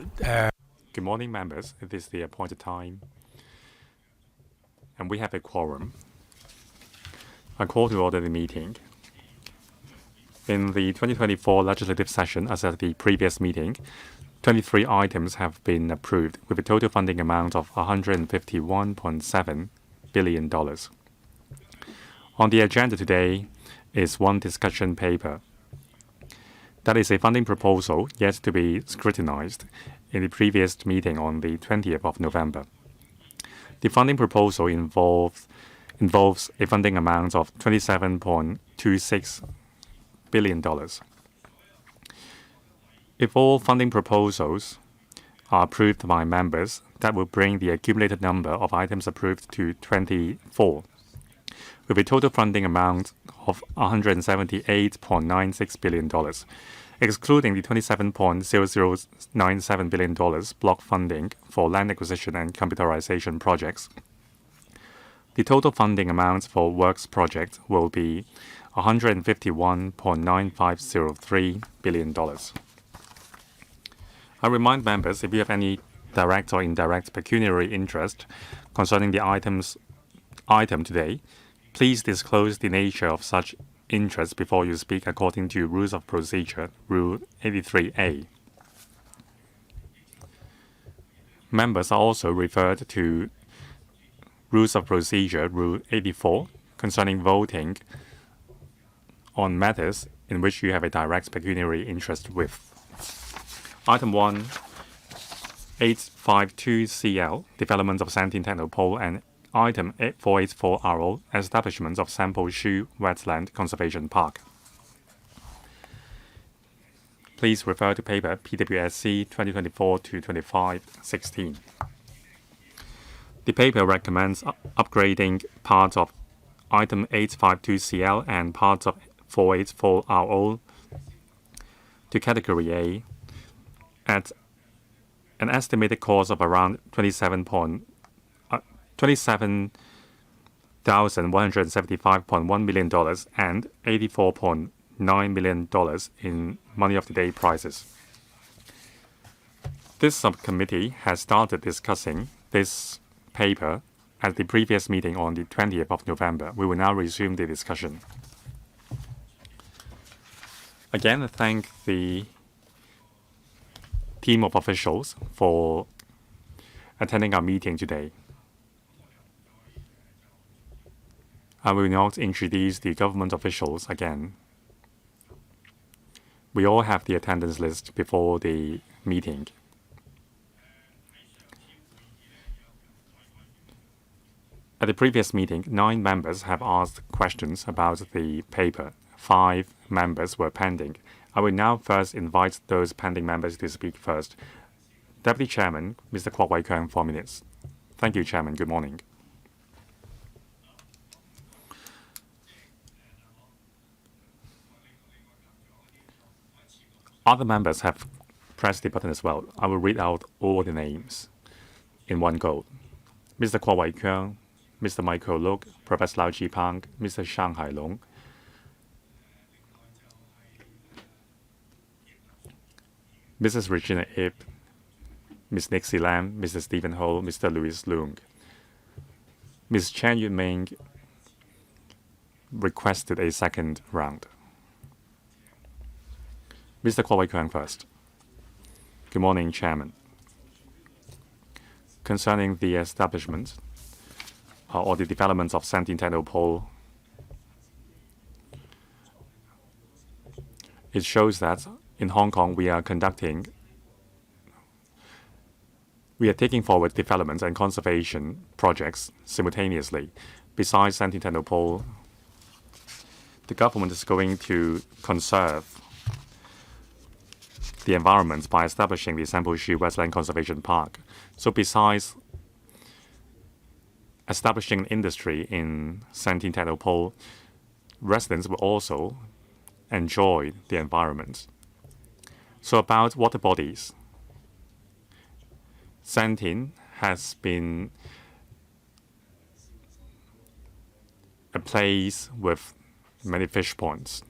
Good morning, members. It is the appointed time, and we have a quorum. I call to order the meeting. In the 2024 legislative session, as at the previous meeting, 23 items have been approved with a total funding amount of $151.7 billion. On the agenda today is one discussion paper. That is a funding proposal yet to be scrutinized in the previous meeting on the 20th of November. The funding proposal involves a funding amount of $27.26 billion. If all funding proposals are approved by members, that will bring the accumulated number of items approved to 24, with a total funding amount of $178.96 billion, excluding the $27.0097 billion block funding for land acquisition and computerization projects. The total funding amount for works projects will be $151.9503 billion. I remind members, if you have any direct or indirect pecuniary interest concerning the item today, please disclose the nature of such interest before you speak according to Rules of Procedure, Rule 83A. Members are also referred to Rules of Procedure, Rule 84, concerning voting on matters in which you have a direct pecuniary interest with. Item 1, 852CL, Development of Santine Technopole, and Item 484RO, Establishment of Sample Shue Wetland Conservation Park. Please refer to paper PWSC 2024-25-16. The paper recommends upgrading parts of Item 852CL and parts of 484RO to Category A at an estimated cost of around $27,175.1 million and $84.9 million in money of the day prices. This subcommittee has started discussing this paper at the previous meeting on the 20th of November. We will now resume the discussion. Again, I thank the team of officials for attending our meeting today. I will not introduce the government officials again. We all have the attendance list before the meeting. At the previous meeting, 9 members have asked questions about the paper. 5 members were pending. I will now first invite those pending members to speak first. Deputy Chairman, Mr. Kwok Wai-Keung, 4 minutes. Thank you, Chairman. Good morning. Other members have pressed the button as well. I will read out all the names in one go. Mr. Kwok Wai-Keung, Mr. Michael Look, Professor Lau Chi-Pang, Mr. Shang Hai-Long, Mrs. Regina Ip, Ms. Nixie Lam, Mr. Stephen Ho, Mr. Louis Leung. Ms. Chen Yunming requested a second round. Mr. Kwok Wai-Keung first. Good morning, Chairman. Concerning the establishment or the development of Santine Technopole, it shows that in Hong Kong we are taking forward development and conservation projects simultaneously. Besides Santine Technopole, the government is going to conserve the environment by establishing the Sample Shue Wetland Conservation Park. So besides establishing an industry in Santine Technopole, residents will also enjoy the environment. So about water bodies, Santine has been a place with many fish ponds.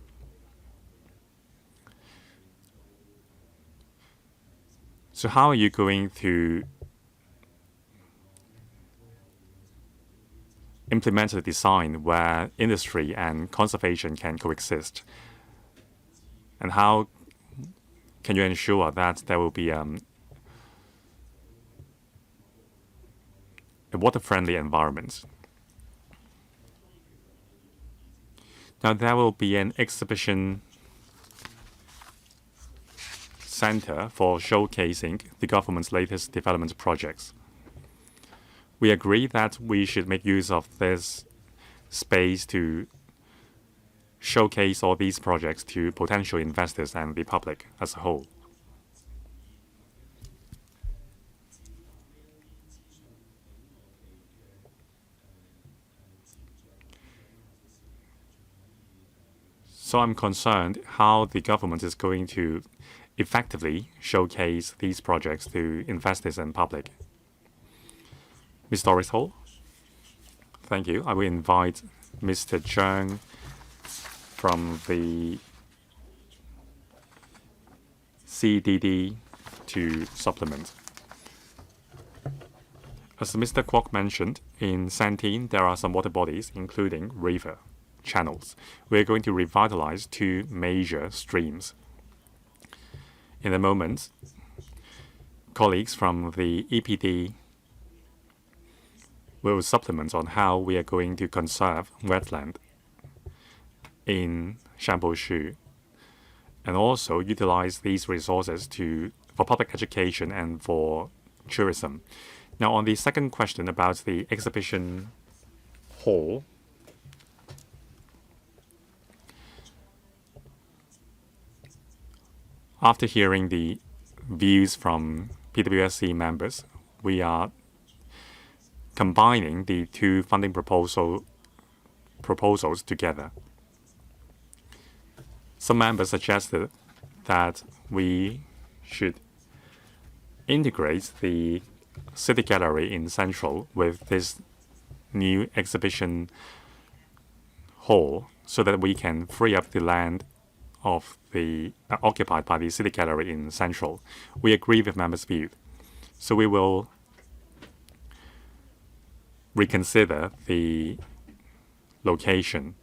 So how are you going to implement a design where industry and conservation can coexist? And how can you ensure that there will be a water-friendly environment? Now, there will be an exhibition center for showcasing the government's latest development projects. We agree that we should make use of this space to showcase all these projects to potential investors and the public as a whole. So I'm concerned how the government is going to effectively showcase these projects to investors and public. Ms. Doris Ho, thank you. I will invite Mr. Zhang from the CDD to supplement. As Mr. Kwok mentioned, in Santine there are some water bodies, including river channels. We're going to revitalize two major streams. In a moment, colleagues from the EPD will supplement on how we are going to conserve wetland in Shue, and also utilize these resources for public education and for tourism. Now, on the second question about the exhibition hall, after hearing the views from PWSC members, we are combining the two funding proposals together. Some members suggested that we should integrate the City Gallery in Central with this new exhibition hall so that we can free up the land of the occupied by the City Gallery in Central. We agree with members' view. So we will reconsider the location.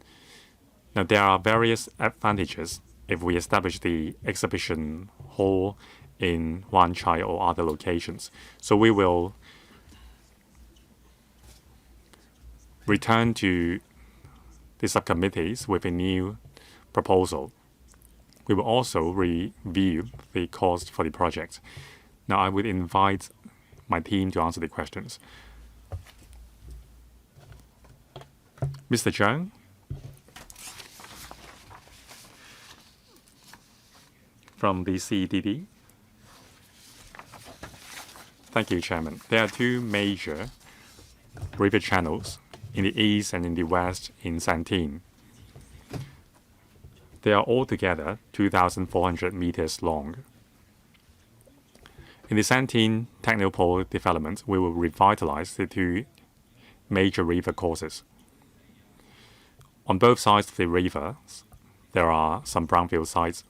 Now, there are various advantages if we establish the exhibition hall in Wan Chai or other locations. So we will return to the subcommittees with a new proposal. We will also review the cost for the project. Now, I would invite my team to answer the questions. Mr. Zhang, from the CDD. Thank you, Chairman. There are two major river channels in the east and in the west in Santine. They are altogether 2,400 meters long. In the Santine Technopole development, we will revitalize the two major river courses. On both sides of the river, there are some brownfield sites.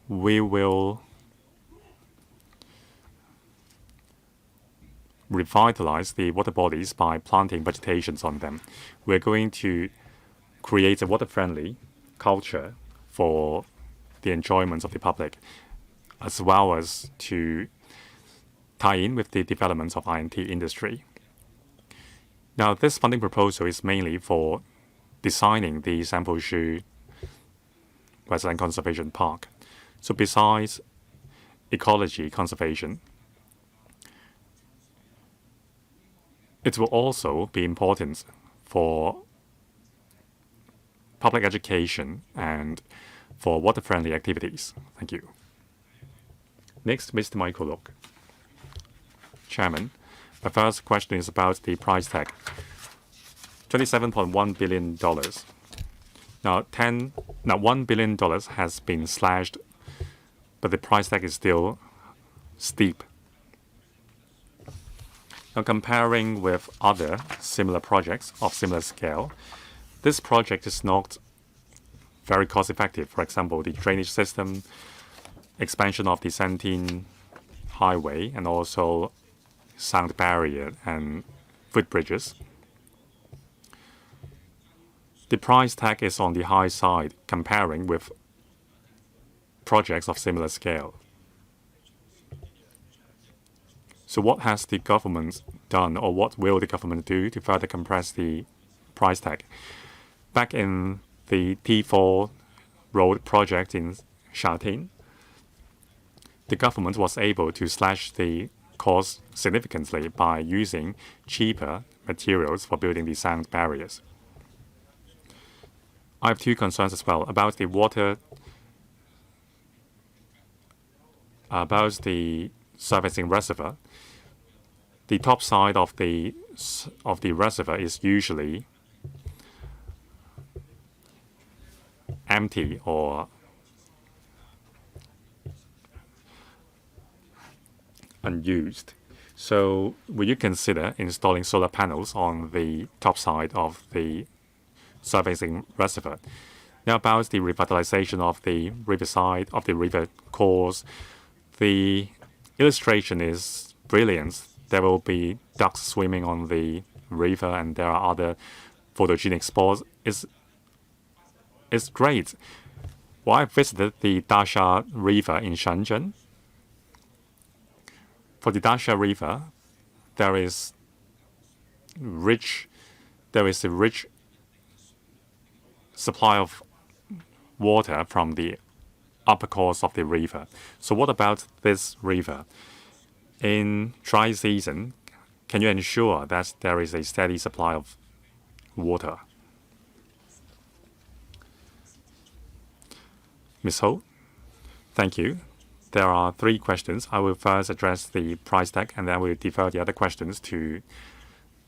We will revitalize the water bodies by planting vegetations on them. We're going to create a water-friendly culture for the enjoyment of the public, as well as to tie in with the development of I&T industry. Now, this funding proposal is mainly for designing the Sampo Shue Wetland Conservation Park. So besides ecology conservation, it will also be important for public education and for water-friendly activities. Thank you. Next, Mr. Michael Look. Chairman, my first question is about the price tag. $27.1 billion. Now, $1 billion has been slashed, but the price tag is still steep. Now, comparing with other similar projects of similar scale, this project is not very cost-effective. For example, the drainage system expansion of the Santine Highway and also sound barrier and footbridges. The price tag is on the high side comparing with projects of similar scale. So what has the government done, or what will the government do to further compress the price tag? Back in the T4 road project in Shatin, the government was able to slash the cost significantly by using cheaper materials for building the sound barriers. I have two concerns as well about the water, about the surfacing reservoir. The top side of the reservoir is usually empty or unused. So will you consider installing solar panels on the top side of the surfacing reservoir? Now about the revitalization of the riverside, of the river course, the illustration is brilliant. There will be ducks swimming on the river and there are other photogenic spots. It's great. Well, I visited the Dasha River in Shenzhen. For the Dasha River, there is a rich supply of water from the upper course of the river. So what about this river? In dry season, can you ensure that there is a steady supply of water? Ms. Ho, thank you. There are three questions. I will first address the price tag, and then I will defer the other questions to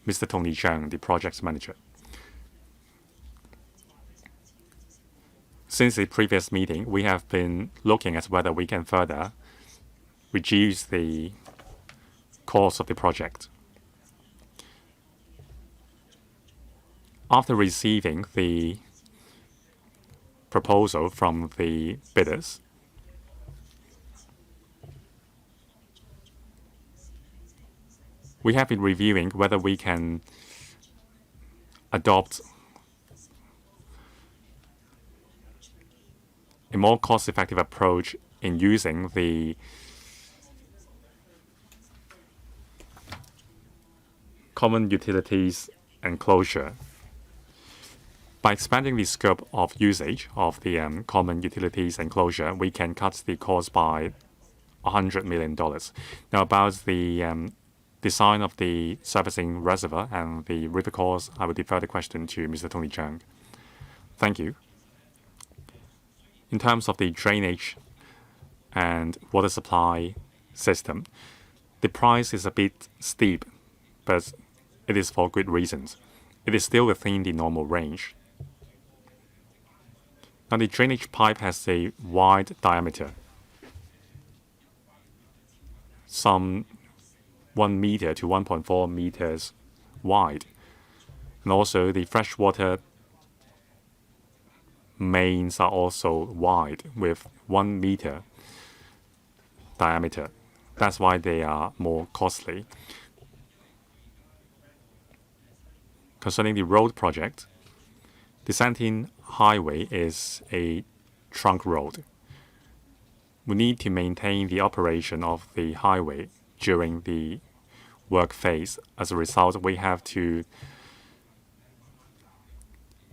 Mr. Tony Zhang, the project manager. Since the previous meeting, we have been looking at whether we can further reduce the cost of the project. After receiving the proposal from the bidders, we have been reviewing whether we can adopt a more cost-effective approach in using the common utilities enclosure. By expanding the scope of usage of the common utilities enclosure, we can cut the cost by $100 million. Now, about the design of the surfacing reservoir and the river course, I will defer the question to Mr. Tony Zhang. Thank you. In terms of the drainage and water supply system, the price is a bit steep, but it is for good reasons. It is still within the normal range. Now, the drainage pipe has a wide diameter, some 1 meter to 1.4 meters wide. And also, the freshwater mains are also wide with 1 meter diameter. That's why they are more costly. Concerning the road project, the Santine Highway is a trunk road. We need to maintain the operation of the highway during the work phase. As a result, we have to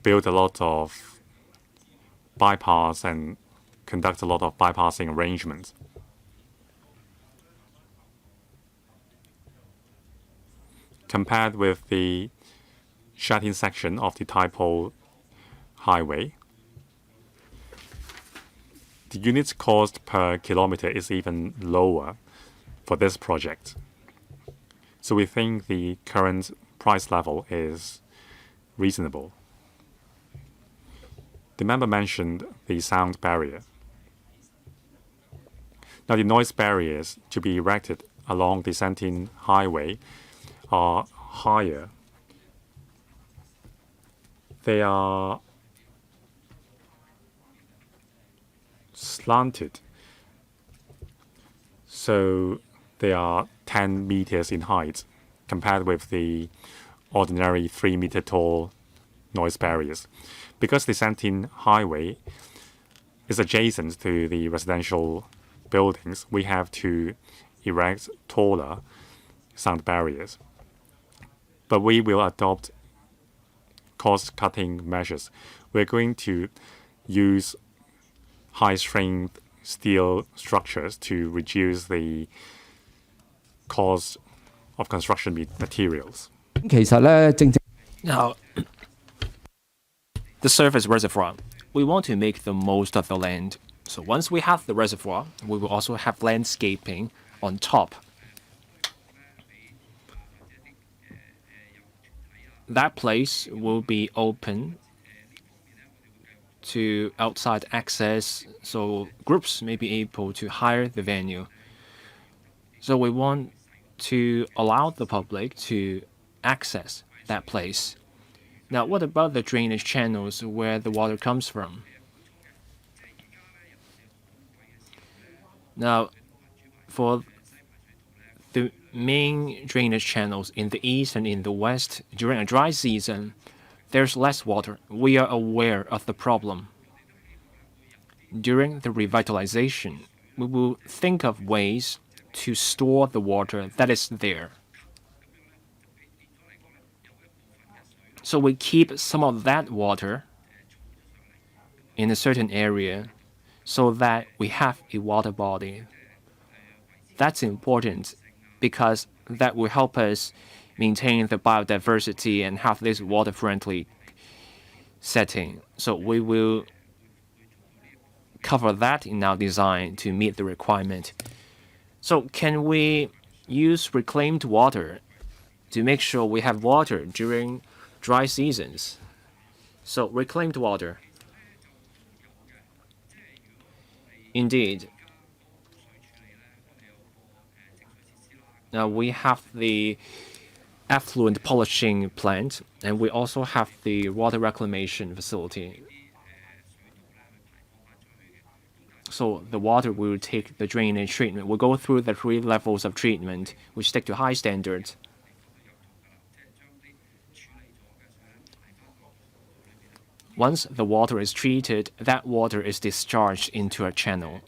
build a lot of bypass and conduct a lot of bypassing arrangements. Compared with the Shatin section of the Technopole highway, the unit cost per kilometer is even lower for this project. So we think the current price level is reasonable. The member mentioned the sound barrier. Now, the noise barriers to be erected along the Santine Highway are higher. They are slanted. So they are 10 meters in height compared with the ordinary 3-meter tall noise barriers. Because the Sentin Highway is adjacent to the residential buildings, we have to erect taller sound barriers. But we will adopt cost-cutting measures. We're going to use high-strength steel structures to reduce the cost of construction materials. Now, the surface reservoir, we want to make the most of the land. So once we have the reservoir, we will also have landscaping on top. That place will be open to outside access, so groups may be able to hire the venue. So we want to allow the public to access that place. Now, what about the drainage channels where the water comes from? Now, for the main drainage channels in the east and in the west, during a dry season, there's less water. We are aware of the problem. During the revitalization, we will think of ways to store the water that is there. So we keep some of that water in a certain area so that we have a water body. That's important because that will help us maintain the biodiversity and have this water-friendly setting. So we will cover that in our design to meet the requirement. So can we use reclaimed water to make sure we have water during dry seasons? So reclaimed water. Indeed. Now we have the effluent polishing plant, and we also have the water reclamation facility. So the water will take the drainage treatment. We'll go through the 3 levels of treatment. We stick to high standards. Once the water is treated, that water is discharged into a channel.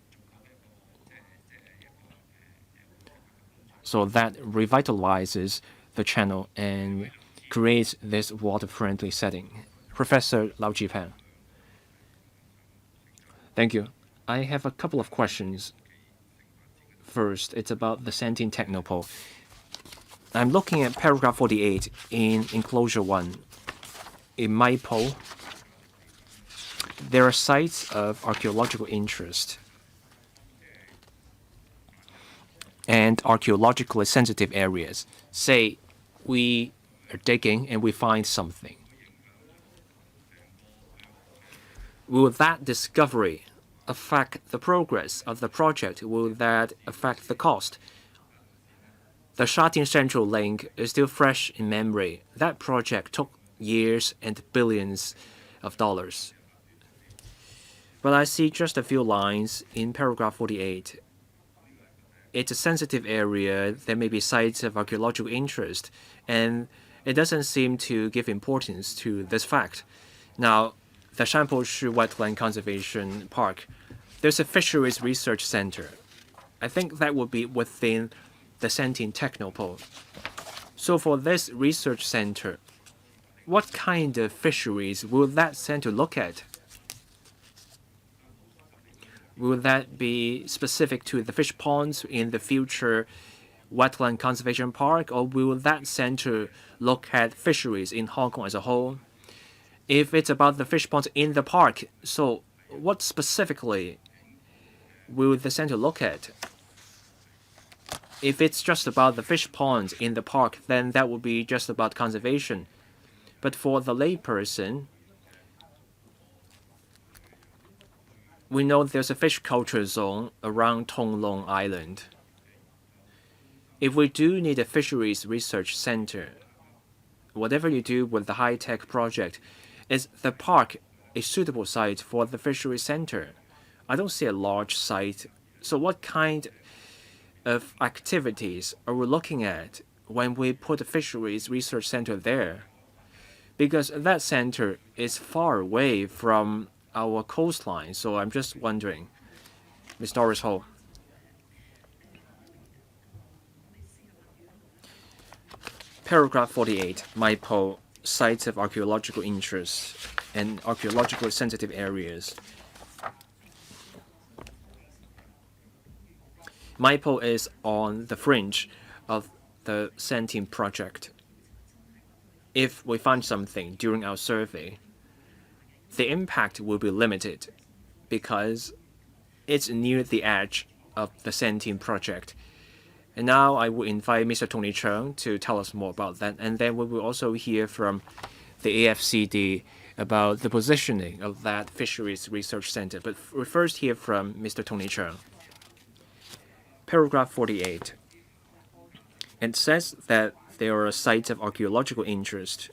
So that revitalizes the channel and creates this water-friendly setting. Professor Lau Jipan. Thank you. I have a couple of questions. First, it's about the Sentin Technopole. I'm looking at paragraph 48 in enclosure 1. In Maipo, there are sites of archaeological interest and archaeologically sensitive areas. Say we are digging and we find something. Will that discovery affect the progress of the project? Will that affect the cost? The Shatin Central Link is still fresh in memory. That project took years and billions of dollars. But I see just a few lines in paragraph 48. It's a sensitive area. There may be sites of archaeological interest, and it doesn't seem to give importance to this fact. Now, the Shue Wetland Conservation Park, there's a fisheries research center. I think that would be within the Sentin Technopole. So for this research center, what kind of fisheries will that center look at? Will that be specific to the fish ponds in the future Wetland Conservation Park, or will that center look at fisheries in Hong Kong as a whole? If it's about the fish ponds in the park, so what specifically will the center look at? If it's just about the fish ponds in the park, then that would be just about conservation. But for the layperson, we know there's a fish culture zone around Tung Lung Island. If we do need a fisheries research center, whatever you do with the high-tech project, is the park a suitable site for the fisheries center? I don't see a large site. So what kind of activities are we looking at when we put a fisheries research center there? Because that center is far away from our coastline, so I'm just wondering. Ms. Doris Ho. Paragraph 48, MIPO, sites of archaeological interest and archaeologically sensitive areas. MIPO is on the fringe of the Centene project. If we find something during our survey, the impact will be limited because it's near the edge of the Centene project. And now I will invite Mr. Tony Cheung to tell us more about that. And then we will also hear from the AFCD about the positioning of that Fisheries Research Center. But we first hear from Mr. Tony Cheung. Paragraph 48. It says that there are sites of archaeological interest.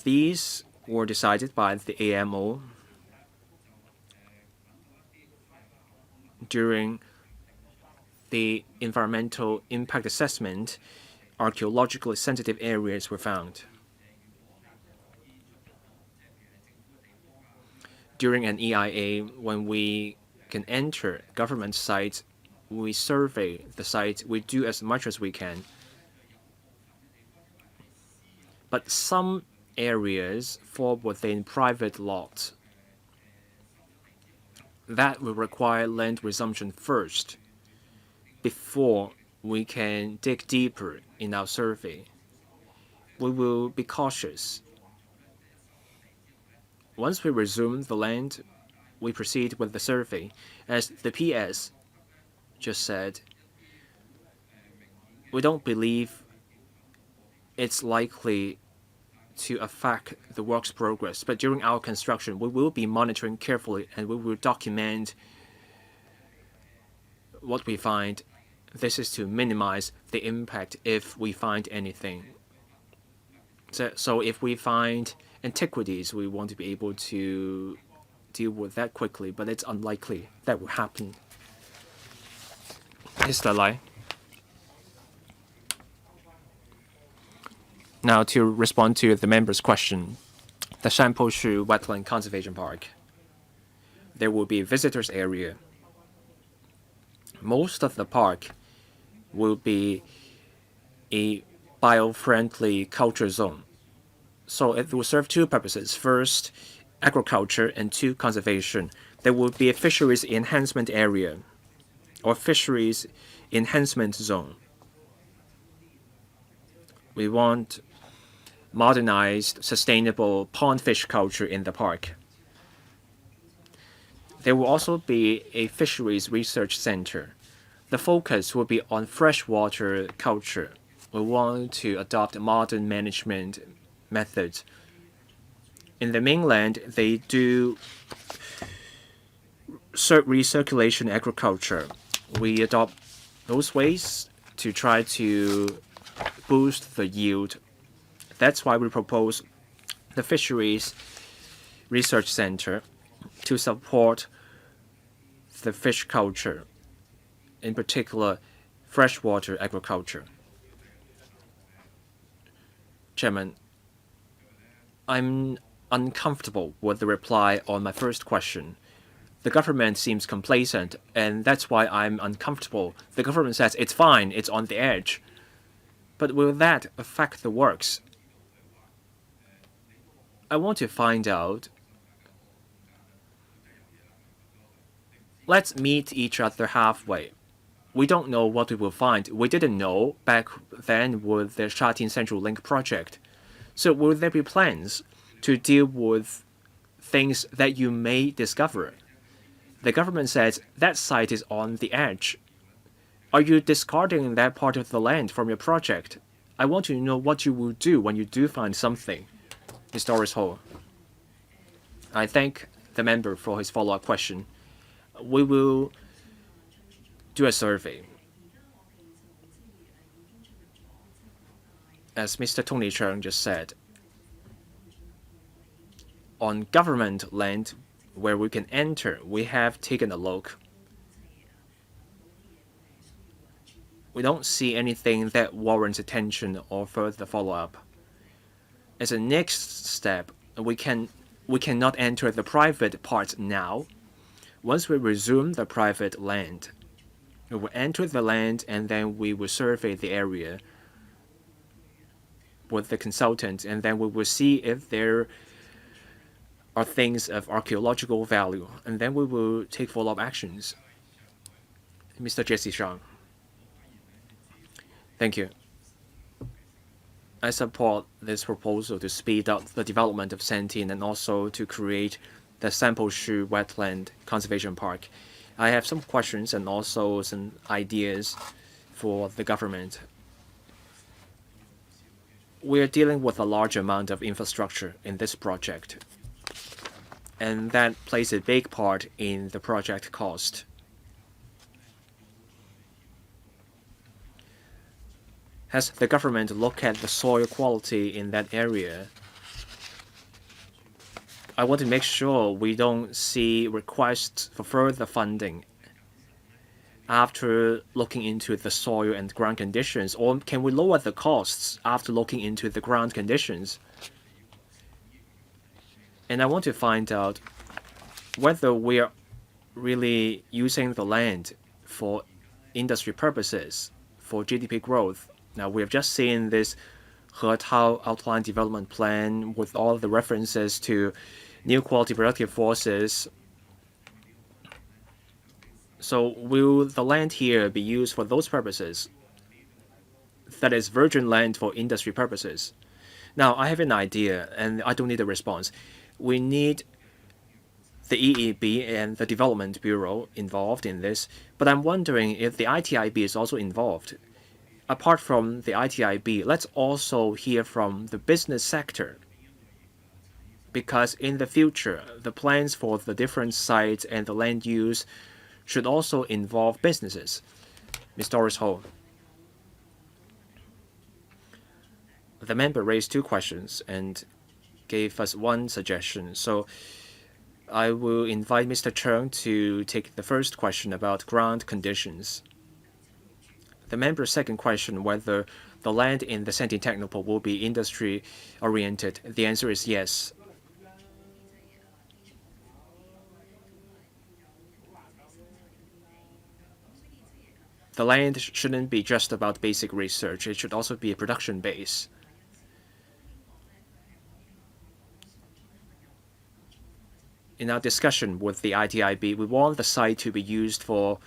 These were decided by the AMO during the environmental impact assessment. Archaeologically sensitive areas were found. During an EIA, when we can enter government sites, we survey the site, we do as much as we can. But some areas fall within private lots. That will require land resumption first before we can dig deeper in our survey. We will be cautious. Once we resume the land, we proceed with the survey. As the PS just said, we don't believe it's likely to affect the work's progress. But during our construction, we will be monitoring carefully and we will document what we find. This is to minimize the impact if we find anything. So if we find antiquities, we want to be able to deal with that quickly, but it's unlikely that will happen. Mr. Lai. Now to respond to the member's question, the Shue Wetland Conservation Park. There will be a visitors area. Most of the park will be a bio-friendly culture zone. So it will serve two purposes. First, agriculture, and two, conservation. There will be a fisheries enhancement area or fisheries enhancement zone. We want modernized, sustainable pond fish culture in the park. There will also be a fisheries research center. The focus will be on freshwater culture. We want to adopt modern management methods. In the mainland, they do recirculation agriculture. We adopt those ways to try to boost the yield. That's why we propose the Fisheries Research Center to support the fish culture, in particular freshwater agriculture. Chairman, I'm uncomfortable with the reply on my first question. The government seems complacent, and that's why I'm uncomfortable. The government says it's fine, it's on the edge. But will that affect the works? I want to find out. Let's meet each other halfway. We don't know what we will find. We didn't know back then with the Shatin Central Link project. So will there be plans to deal with things that you may discover? The government says that site is on the edge. Are you discarding that part of the land from your project? I want to know what you will do when you do find something. Ms. Doris Ho. I thank the member for his follow-up question. We will do a survey. As Mr. Tony Cheung just said, on government land where we can enter, we have taken a look. we don't see anything that warrants attention or further follow-up. As a next step, we cannot enter the private part now. Once we resume the private land, we will enter the land and then we will survey the area with the consultant, and then we will see if there are things of archaeological value, and then we will take follow-up actions. Mr. Jesse Shang. Thank you. I support this proposal to speed up the development of Santine and also to create the Sample Shue Wetland Conservation Park. I have some questions and also some ideas for the government. We're dealing with a large amount of infrastructure in this project, and that plays a big part in the project cost. Has the government looked at the soil quality in that area? I want to make sure we don't see requests for further funding after looking into the soil and ground conditions, or can we lower the costs after looking into the ground conditions? And I want to find out whether we are really using the land for industry purposes, for GDP growth. Now, we have just seen this Hetao outline development plan with all the references to new quality productive forces. So will the land here be used for those purposes? That is virgin land for industry purposes. Now, I have an idea, and I don't need a response. We need the EEB and the Development Bureau involved in this, but I'm wondering if the ITIB is also involved. Apart from the ITIB, let's also hear from the business sector, because in the future, the plans for the different sites and the land use should also involve businesses. Ms. Doris Ho. The member raised two questions and gave us one suggestion. So I will invite Mr. Cheng to take the first question about ground conditions. The member's second question, whether the land in the Santine Technopole will be industry-oriented. The answer is yes. The land shouldn't be just about basic research. It should also be a production base. In our discussion with the ITIB, we want the site to be used for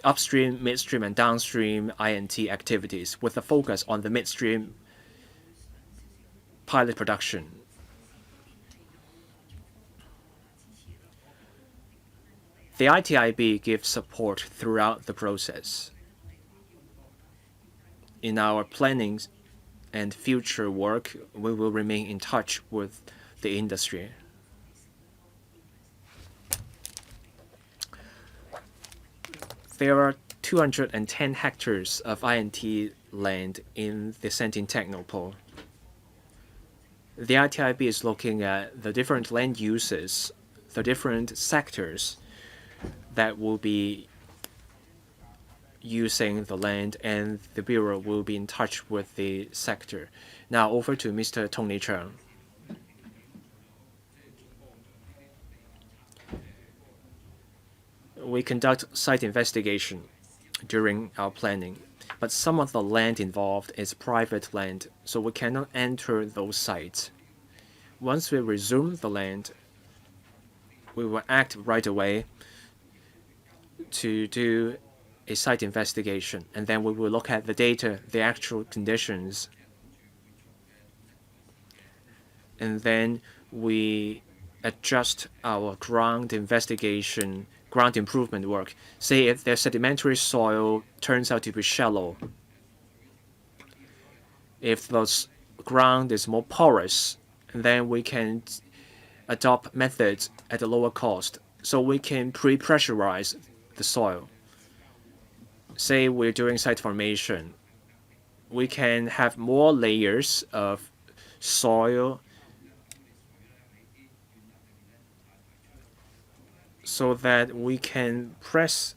upstream, midstream, and downstream INT activities with a focus on the midstream pilot production. The ITIB gives support throughout the process. In our planning and future work, we will remain in touch with the industry. There are 210 hectares of INT land in the Santine Technopole. The ITIB is looking at the different land uses, the different sectors that will be using the land, and the Bureau will be in touch with the sector. Now over to Mr. Tony Cheung. We conduct site investigation during our planning, but some of the land involved is private land, so we cannot enter those sites. Once we resume the land, we will act right away to do a site investigation, and then we will look at the data, the actual conditions, and then we adjust our ground investigation, ground improvement work. Say if their sedimentary soil turns out to be shallow, if the ground is more porous, then we can adopt methods at a lower cost, so we can pre-pressurize the soil. Say we're doing site formation, we can have more layers of soil so that we can press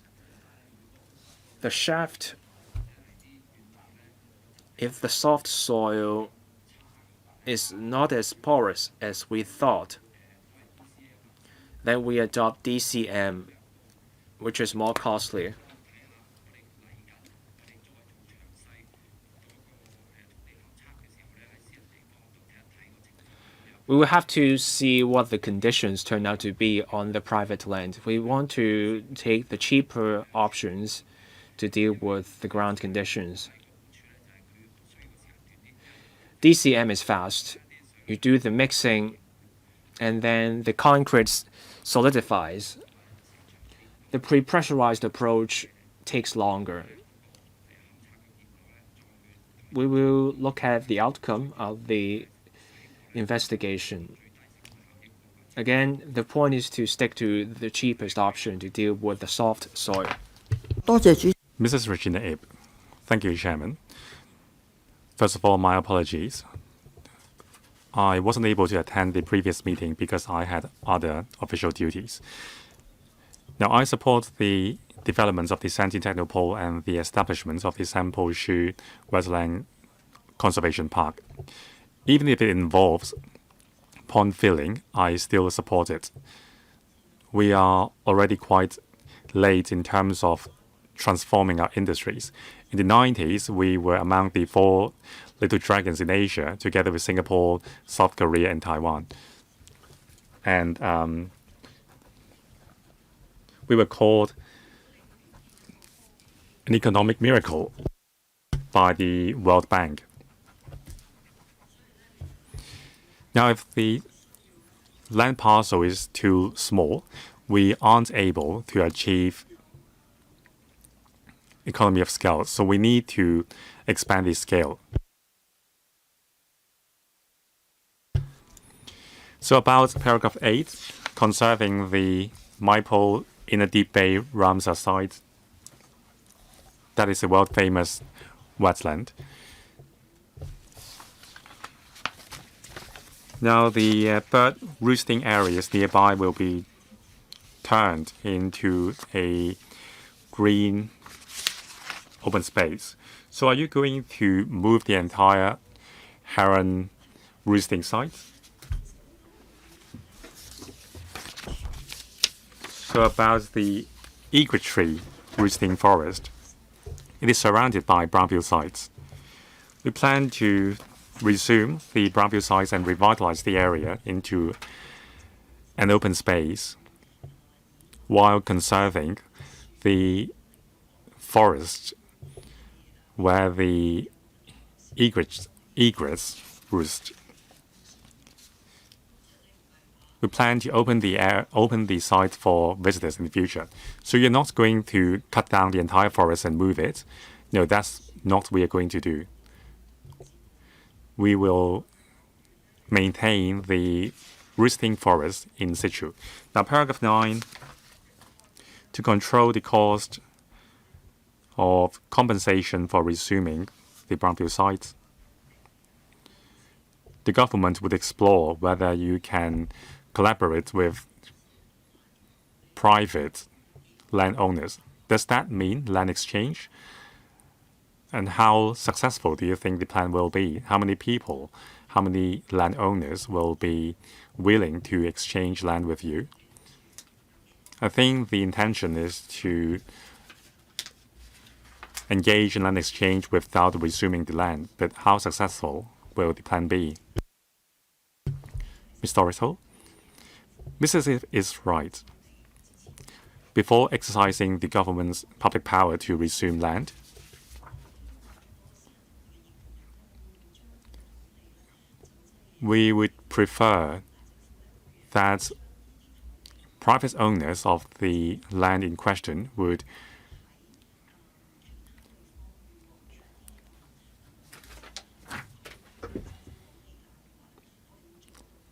the shaft If the soft soil is not as porous as we thought, then we adopt DCM, which is more costly. We will have to see what the conditions turn out to be on the private land. We want to take the cheaper options to deal with the ground conditions. DCM is fast. You do the mixing, and then the concrete solidifies. The pre-pressurized approach takes longer. We will look at the outcome of the investigation. Again, the point is to stick to the cheapest option to deal with the soft soil. Mrs. Regina Ip. Thank you, Chairman. First of all, my apologies. I wasn't able to attend the previous meeting because I had other official duties. Now, I support the developments of the Santine Technopole and the establishment of the Sampo Shue Wetland Conservation Park. Even if it involves pond filling, I still support it. We are already quite late in terms of transforming our industries. In the 90s, we were among the 4 little dragons in Asia, together with Singapore, South Korea, and Taiwan. And we were called an economic miracle by the World Bank. Now, if the land parcel is too small, we aren't able to achieve economy of scale. So we need to expand the scale. So about paragraph 8, conserving the Maipo Inner Deep Bay Ramsar site. That is a world-famous wetland. Now the bird roosting areas nearby will be turned into a green open space. So are you going to move the entire heron roosting site? So about the egret tree roosting forest, it is surrounded by brownfield sites. We plan to resume the brownfield sites and revitalize the area into an open space while conserving the forest where the egrets roost. We plan to open the site for visitors in the future. So you're not going to cut down the entire forest and move it. No, that's not what we are going to do. We will maintain the roosting forest in situ. Now, paragraph 9, to control the cost of compensation for resuming the brownfield sites, the government would explore whether you can collaborate with private landowners. Does that mean land exchange? And how successful do you think the plan will be? How many people, how many landowners will be willing to exchange land with you? I think the intention is to engage in land exchange without resuming the land, but how successful will the plan be? Ms. Doris-Ho? Mrs. is right. Before exercising the government's public power to resume land, we would prefer that private owners of the land in question would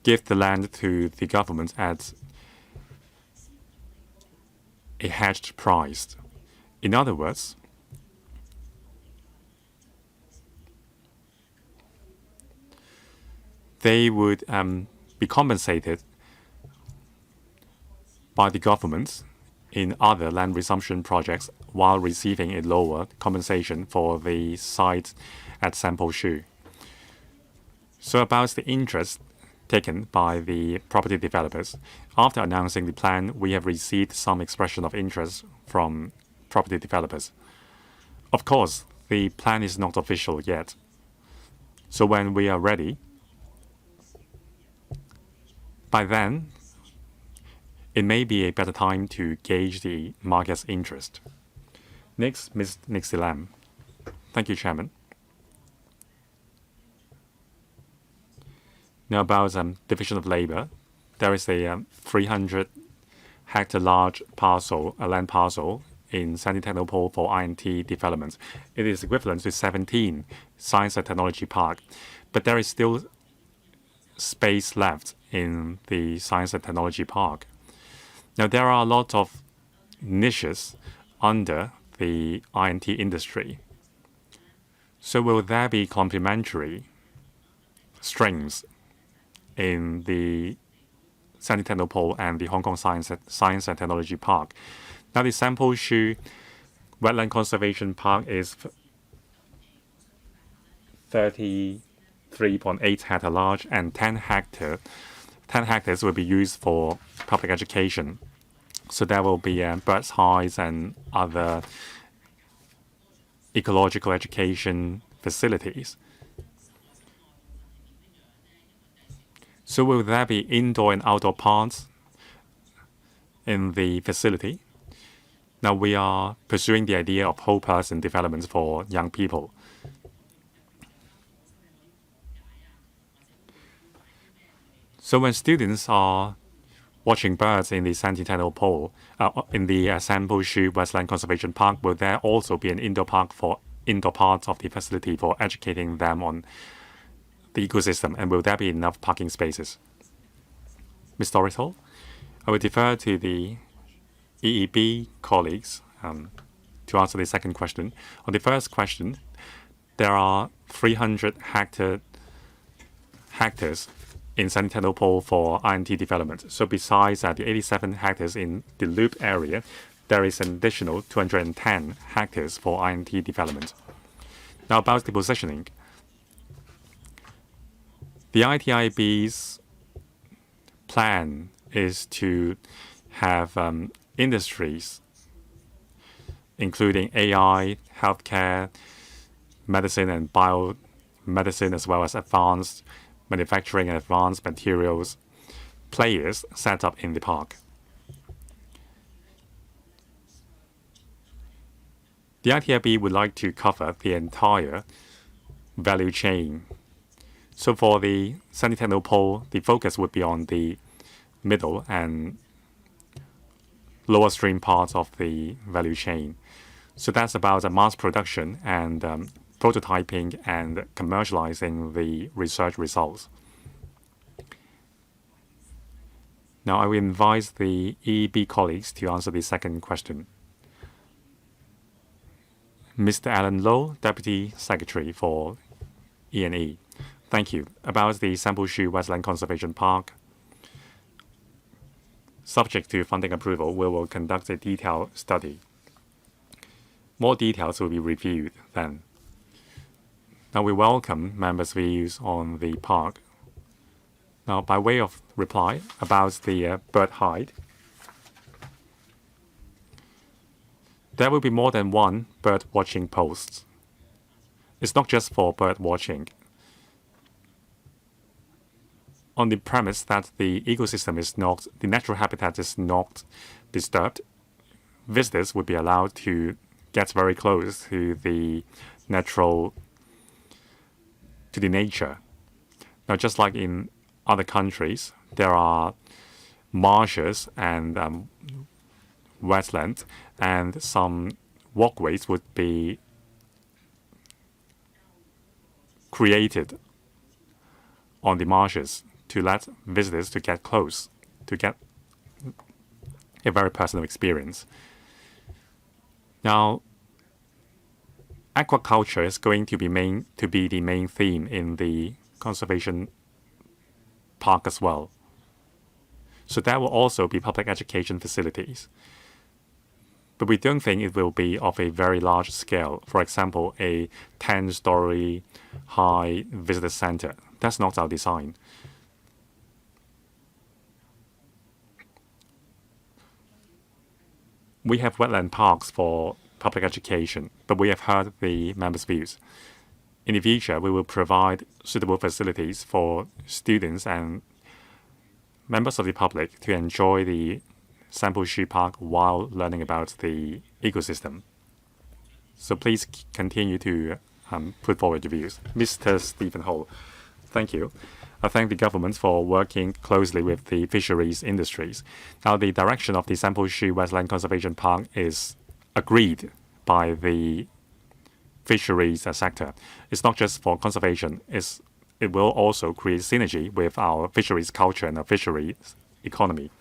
give the land to the government at a hedged price. In other words, they would be compensated by the government in other land resumption projects while receiving a lower compensation for the site at sample Shue. So about the interest taken by the property developers, after announcing the plan, we have received some expression of interest from property developers. Of course, the plan is not official yet. So when we are ready, by then, it may be a better time to gauge the market's interest. Next, Ms. Nixie Lam. Thank you, Chairman. Now about division of labor. There is a 300-hectare large parcel, a land parcel in Sandy Technopole for INT development. It is equivalent to 17 science and technology park, but there is still space left in the science and technology park. Now there are a lot of niches under the INT industry. So will there be complementary strengths in the Sandy Technopole and the Hong Kong Science and Technology Park? Now the sample Shue Wetland Conservation Park is 33.8 hectare large, and 10 hectares will be used for public education. So there will be birds' hives and other ecological education facilities. So will there be indoor and outdoor parks in the facility? Now we are pursuing the idea of whole person development for young people. So when students are watching birds in the Sandy Technopole, in the sample Shue Wetland Conservation Park, will there also be an indoor park for indoor parts of the facility for educating them on the ecosystem, and will there be enough parking spaces? Ms. Dorothy, I will defer to the EEB colleagues to answer the second question. On the first question, there are 300 hectares in Sandy Technopole for INT development. So besides the 87 hectares in the loop area, there is an additional 210 hectares for INT development. Now about the positioning. The ITIB's plan is to have industries including AI, healthcare, medicine and biomedicine, as well as advanced manufacturing and advanced materials players set up in the park. The ITIB would like to cover the entire value chain. So for the Sandy Technopole, the focus would be on the middle and lower stream parts of the value chain. So that's about the mass production and prototyping and commercializing the research results. Now I will invite the EEB colleagues to answer the second question. Mr. Alan Low, Deputy Secretary for E&E. Thank you. About the sample Shue Wetland Conservation Park, subject to funding approval, we will conduct a detailed study. More details will be reviewed then. Now we welcome members' views on the park. Now by way of reply about the bird hide, there will be more than one bird watching post. It's not just for bird watching. On the premise that the ecosystem is not, the natural habitat is not disturbed, visitors would be allowed to get very close to the nature. Now, just like in other countries, there are marshes and wetlands, and some walkways would be created on the marshes to let visitors to get close, to get a very personal experience. Now, aquaculture is going to be the main theme in the conservation park as well. So there will also be public education facilities. but we don't think it will be of a very large scale. For example, a 10-story high visitor center. That's not our design. We have wetland parks for public education, but we have heard the members' views. In the future, we will provide suitable facilities for students and members of the public to enjoy the Sample Shue Park while learning about the ecosystem. So please continue to put forward your views. Mr. Stephen Ho, thank you. I thank the government for working closely with the fisheries industries. Now, the direction of the Sample Shue Wetland Conservation Park is agreed by the fisheries sector. It's not just for conservation, it will also create synergy with our fisheries culture and our fisheries economy.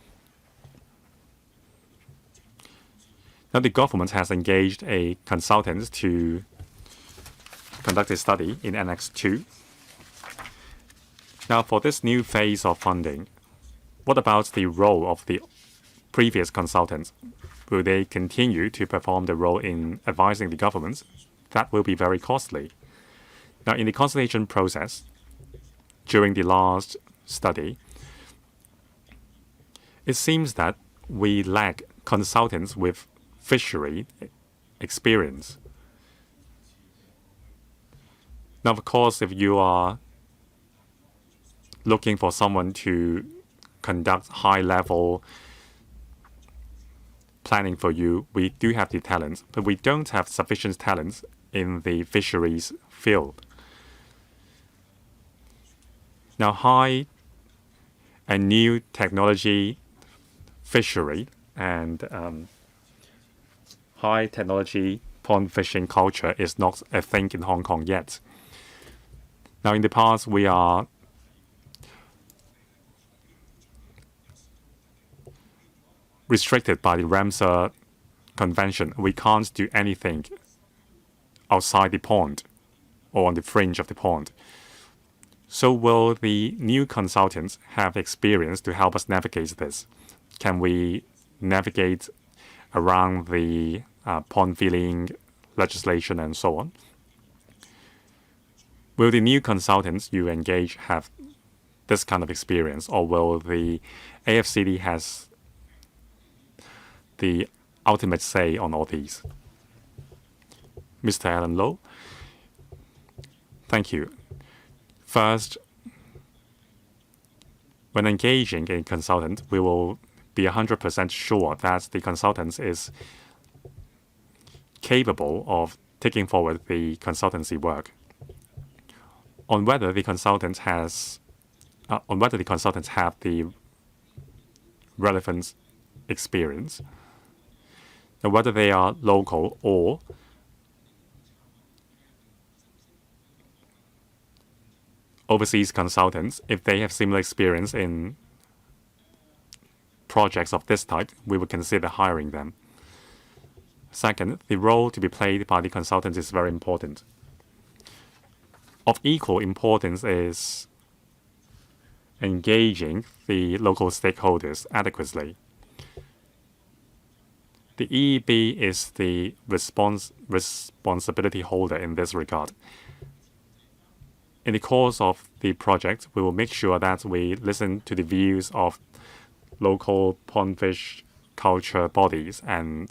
Now, the government has engaged a consultant to conduct a study in Annex 2. Now, for this new phase of funding, what about the role of the previous consultants? Will they continue to perform the role in advising the government? That will be very costly. Now, in the consultation process, during the last study, it seems that we lack consultants with fishery experience. Now, of course, if you are looking for someone to conduct high-level planning for you, we do have the talents, but we don't have sufficient talents in the fisheries field. Now, high and new technology fishery and high technology pond fishing culture is not a thing in Hong Kong yet. Now, in the past, we are restricted by the Ramsar Convention. We can't do anything outside the pond or on the fringe of the pond. So will the new consultants have experience to help us navigate this? Can we navigate around the pond filling legislation and so on? Will the new consultants you engage have this kind of experience, or will the AFCD has the ultimate say on all these? Mr. Alan Low, thank you. First, when engaging a consultant, we will be 100% sure that the consultant is capable of taking forward the consultancy work. On whether the consultants have the relevant experience, and whether they are local or overseas consultants, if they have similar experience in projects of this type, we would consider hiring them. Second, the role to be played by the consultants is very important. Of equal importance is engaging the local stakeholders adequately. The EEB is the responsibility holder in this regard. In the course of the project, we will make sure that we listen to the views of local pondfish culture bodies and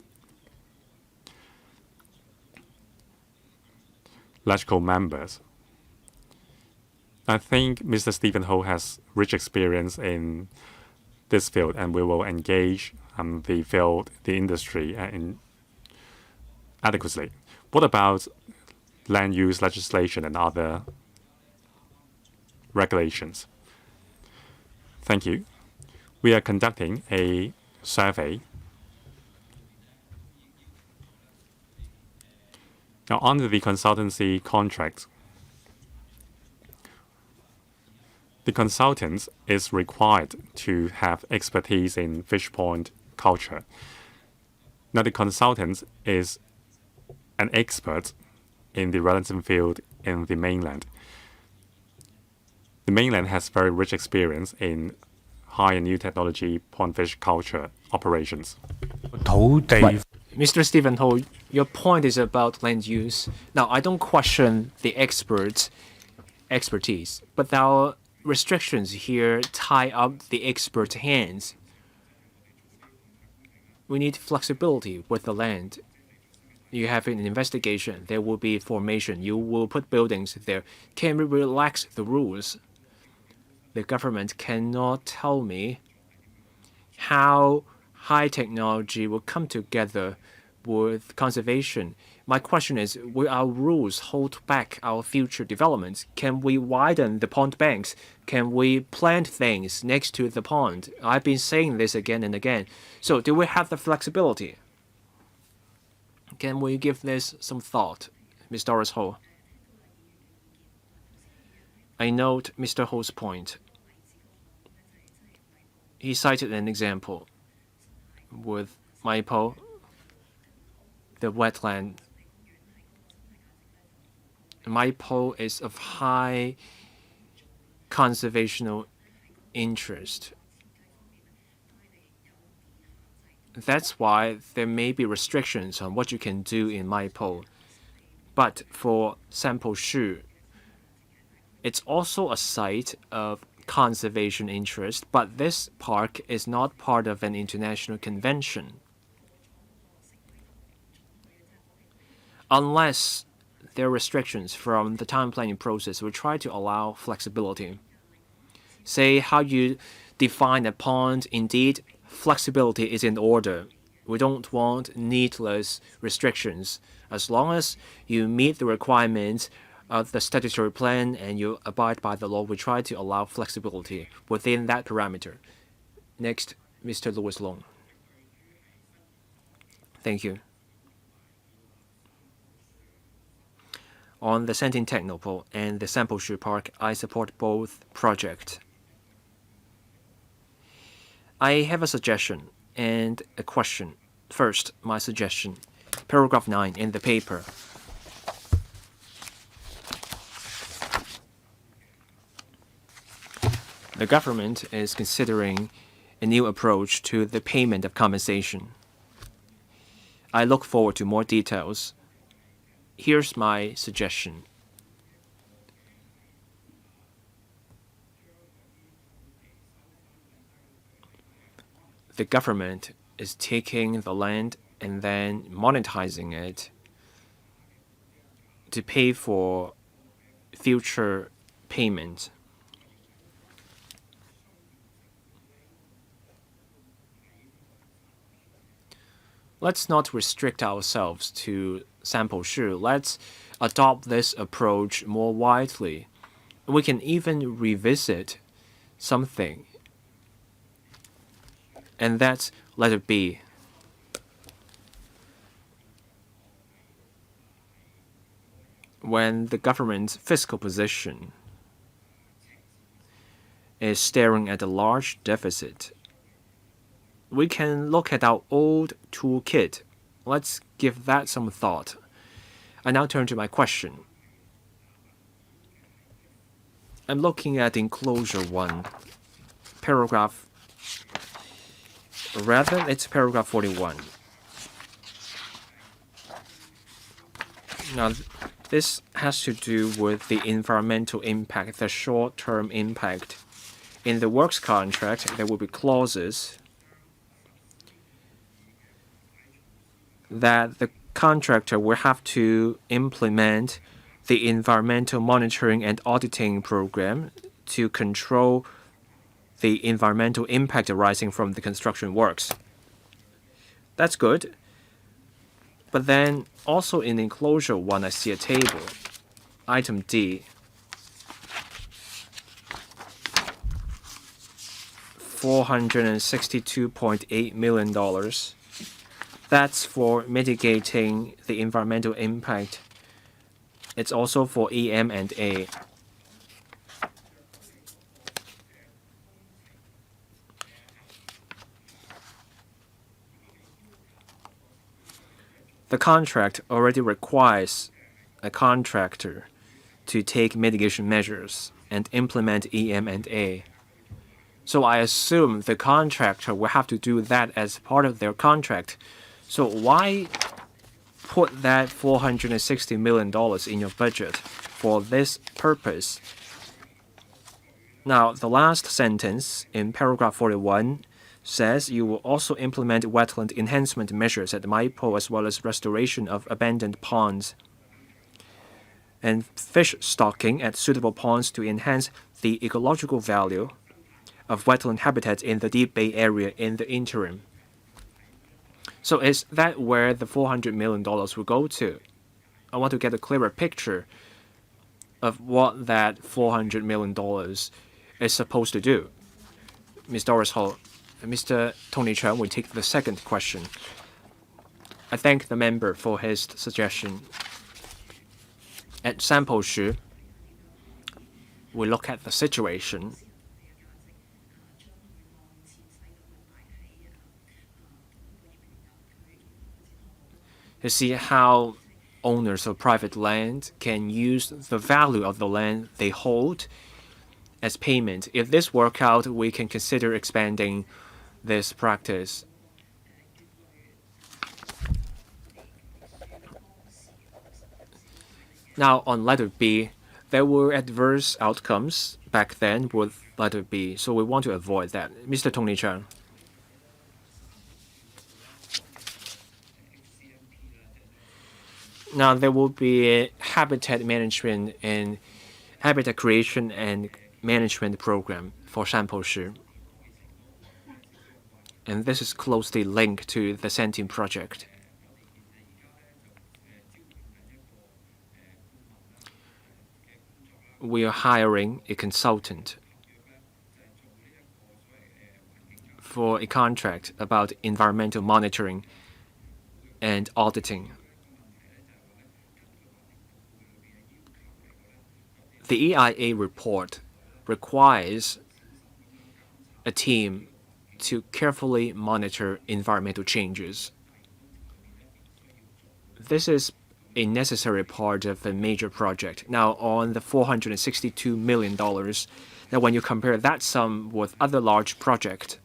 LegCo members. I think Mr. Stephen Ho has rich experience in this field, and we will engage the field, the industry, adequately. What about land use legislation and other regulations? Thank you. We are conducting a survey. Now, under the consultancy contract, the consultant is required to have expertise in fish pond culture. Now, the consultant is an expert in the relevant field in the mainland. The mainland has very rich experience in high and new technology pondfish culture operations. Mr. Stephen Ho, your point is about land use. Now, I don't question the experts' expertise, but our restrictions here tie up the experts' hands. We need flexibility with the land. You have an investigation, there will be formation, you will put buildings there. Can we relax the rules? The government cannot tell me how high technology will come together with conservation. My question is, will our rules hold back our future developments? Can we widen the pond banks? Can we plant things next to the pond? I've been saying this again and again. So do we have the flexibility? Can we give this some thought, Ms. Doris Ho? I note Mr. Ho's point. He cited an example with Maipo, the wetland. Maipo is of high conservational interest. That's why there may be restrictions on what you can do in Maipo. But for Sampo Shue, it's also a site of conservation interest, but this park is not part of an international convention. Unless there are restrictions from the town planning process, we try to allow flexibility. Say how you define a pond, indeed, flexibility is in order. We don't want needless restrictions. As long as you meet the requirements of the statutory plan and you abide by the law, we try to allow flexibility within that parameter. Next, Mr. Louis Long. Thank you. On the Sentin Technopole and the Sampo Shue Park, I support both projects. I have a suggestion and a question. First, my suggestion. Paragraph 9 in the paper. The government is considering a new approach to the payment of compensation. I look forward to more details. Here's my suggestion. The government is taking the land and then monetizing it to pay for future payment. Let's not restrict ourselves to Sampo Shue. Let's adopt this approach more widely. We can even revisit something, and that's let it be. When the government's fiscal position is staring at a large deficit, we can look at our old toolkit. Let's give that some thought. I now turn to my question. I'm looking at enclosure 1, it's paragraph 41. Now, this has to do with the environmental impact, the short-term impact. In the works contract, there will be clauses that the contractor will have to implement the environmental monitoring and auditing program to control the environmental impact arising from the construction works. That's good. But then also in enclosure 1, I see a table. Item D. $462.8 million. That's for mitigating the environmental impact. It's also for EM and A. The contract already requires a contractor to take mitigation measures and implement EM and A. So I assume the contractor will have to do that as part of their contract. So why put that $460 million in your budget for this purpose? Now, the last sentence in paragraph 41 says you will also implement wetland enhancement measures at Maipo as well as restoration of abandoned ponds and fish stocking at suitable ponds to enhance the ecological value of wetland habitats in the Deep Bay area in the interim. So is that where the $400 million will go to? I want to get a clearer picture of what that $400 million is supposed to do. Ms. Doris Ho, Mr. Tony Chen will take the second question. I thank the member for his suggestion. At Sample Shue, we look at the situation. To see how owners of private land can use the value of the land they hold as payment. If this works out, we can consider expanding this practice. Now, on letter B, there were adverse outcomes back then with letter B, so we want to avoid that. Mr. Tony Chan. Now, there will be habitat management and habitat creation and management program for Sample Shue. And this is closely linked to the Sentient project. We are hiring a consultant for a contract about environmental monitoring and auditing. The EIA report requires a team to carefully monitor environmental changes. This is a necessary part of a major project. Now, on the $462 million, now when you compare that sum with other large projects,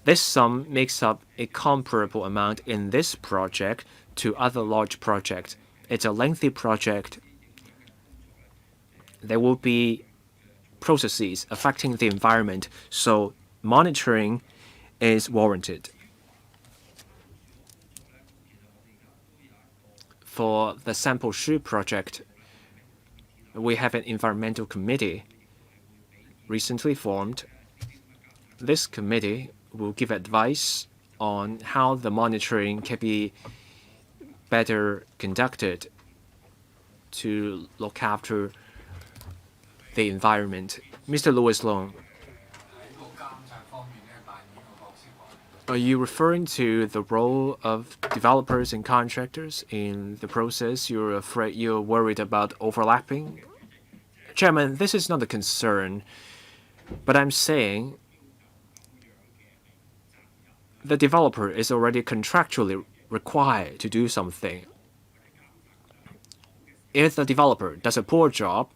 this sum makes up a comparable amount in this project to other large projects. It's a lengthy project. There will be processes affecting the environment, so monitoring is warranted. For the Sample Shue project, we have an environmental committee recently formed. This committee will give advice on how the monitoring can be better conducted to look after the environment. Mr. Louis Long, are you referring to the role of developers and contractors in the process? You're worried about overlapping? Chairman, this is not a concern, but I'm saying the developer is already contractually required to do something. If the developer does a poor job,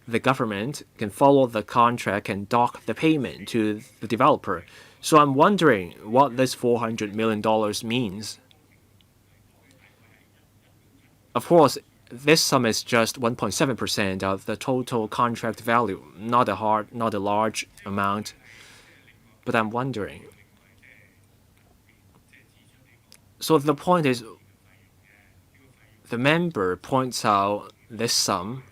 the government can follow the contract and dock the payment to the developer. So I'm wondering what this $400 million means. Of course, this sum is just 1.7% of the total contract value, not a large amount. But I'm wondering. So the point is, the member points out this sum.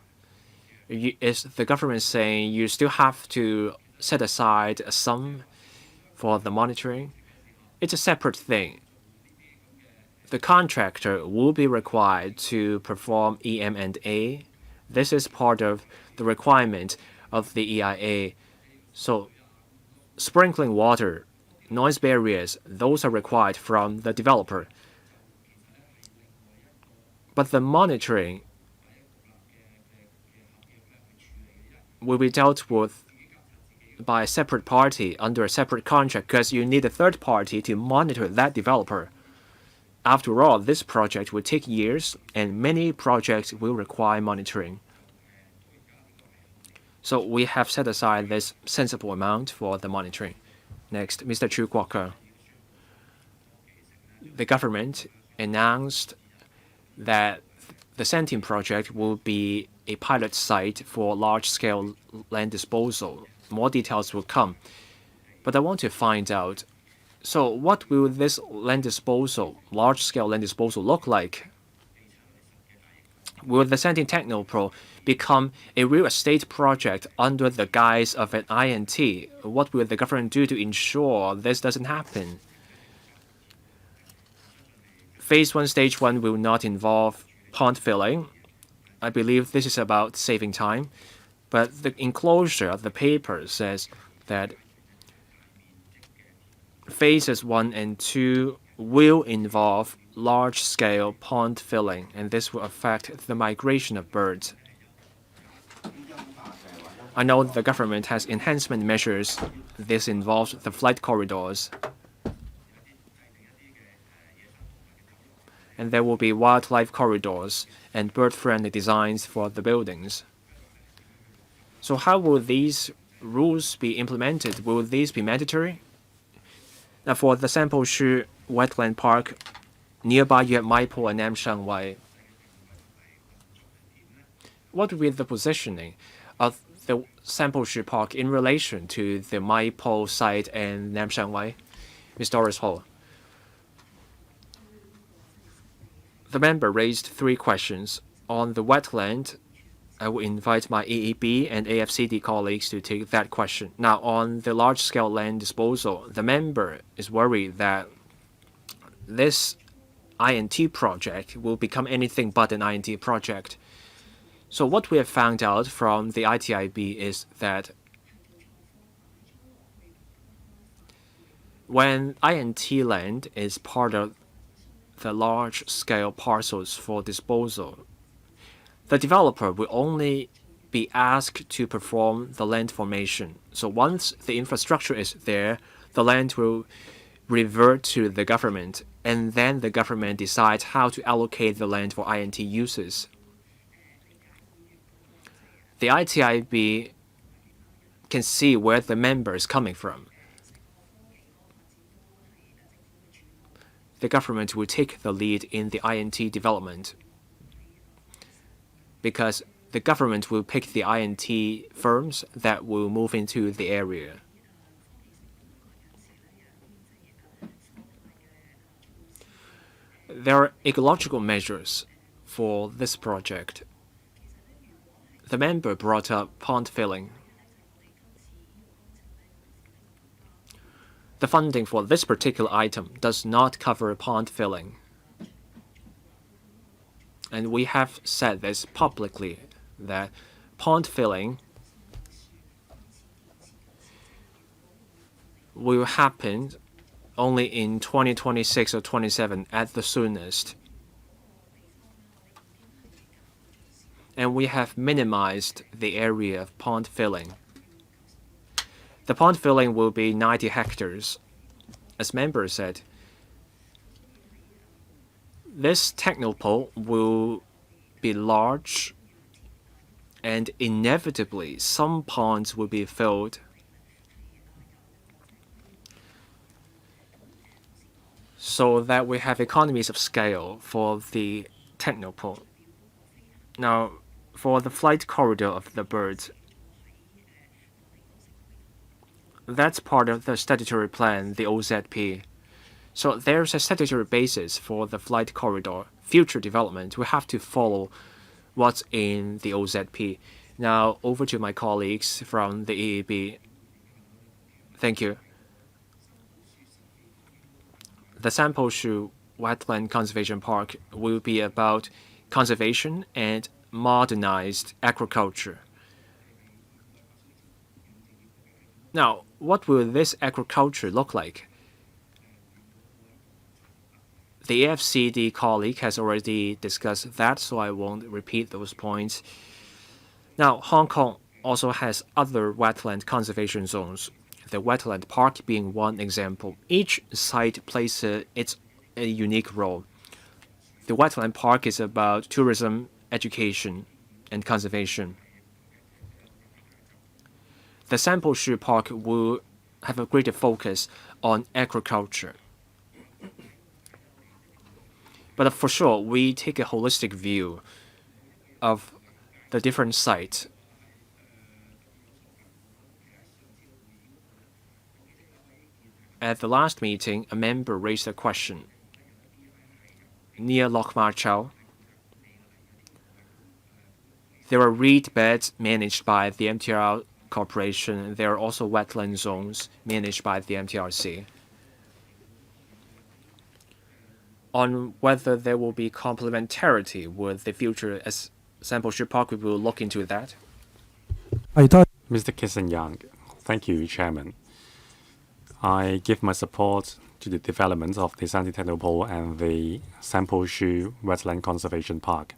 Is the government saying you still have to set aside a sum for the monitoring? It's a separate thing. The contractor will be required to perform EM&A. This is part of the requirement of the EIA. So sprinkling water, noise barriers, those are required from the developer. But the monitoring will be dealt with by a separate party under a separate contract because you need a third party to monitor that developer. After all, this project will take years and many projects will require monitoring. So we have set aside this sensible amount for the monitoring. Next, Mr. Chu Kwok-keung. the government announced that the Sentin project will be a pilot site for large-scale land disposal. More details will come. But I want to find out, so what will this land disposal, large-scale land disposal, look like? Will the Sentin Technopole become a real estate project under the guise of an INT? What will the government do to ensure this doesn't happen? Phase 1, Stage 1 will not involve pond filling. I believe this is about saving time. But the enclosure of the paper says that phases 1 and 2 will involve large-scale pond filling, and this will affect the migration of birds. I know the government has enhancement measures. This involves the flight corridors. And there will be wildlife corridors and bird-friendly designs for the buildings. So how will these rules be implemented? Will these be mandatory? Now, for the sample Shue Wetland Park, nearby you have Maipo and Namshangwai. What will be the positioning of the sample Shue Park in relation to the Maipo site and Namshangwai? Ms. Doris Ho. The member raised 3 questions. On the wetland, I will invite my EEB and AFCD colleagues to take that question. Now, on the large-scale land disposal, the member is worried that this INT project will become anything but an INT project. So what we have found out from the ITIB is that when INT land is part of the large-scale parcels for disposal, the developer will only be asked to perform the land formation. So once the infrastructure is there, the land will revert to the government, and then the government decides how to allocate the land for INT uses. The ITIB can see where the member is coming from. The government will take the lead in the INT development because the government will pick the INT firms that will move into the area. There are ecological measures for this project. The member brought up pond filling. The funding for this particular item does not cover pond filling. And we have said this publicly, that pond filling will happen only in 2026 or 27 at the soonest. And we have minimized the area of pond filling. The pond filling will be 90 hectares. As members said, this Technopole will be large, and inevitably some ponds will be filled. So that we have economies of scale for the Technopole. Now, for the flight corridor of the birds, that's part of the statutory plan, the OZP. So there's a statutory basis for the flight corridor. Future development will have to follow what's in the OZP. Now, over to my colleagues from the EEB. Thank you. The sample Shue Wetland Conservation Park will be about conservation and modernized agriculture. Now, what will this agriculture look like? The AFCD colleague has already discussed that, so I won't repeat those points. Now, Hong Kong also has other wetland conservation zones, the wetland park being one example. Each site plays a unique role. The wetland park is about tourism, education, and conservation. The sample Shue Park will have a greater focus on agriculture. But for sure, we take a holistic view of the different sites. At the last meeting, a member raised a question. Near Loch Marchow, there are reed beds managed by the MTR Corporation. There are also wetland zones managed by the MTRC. On whether there will be complementarity with the future sample Shue Park, we will look into that. Mr. Kissen-Yang, thank you, Chairman. I give my support to the development of the Sandy Technopole and the Sample Shue Wetland Conservation Park.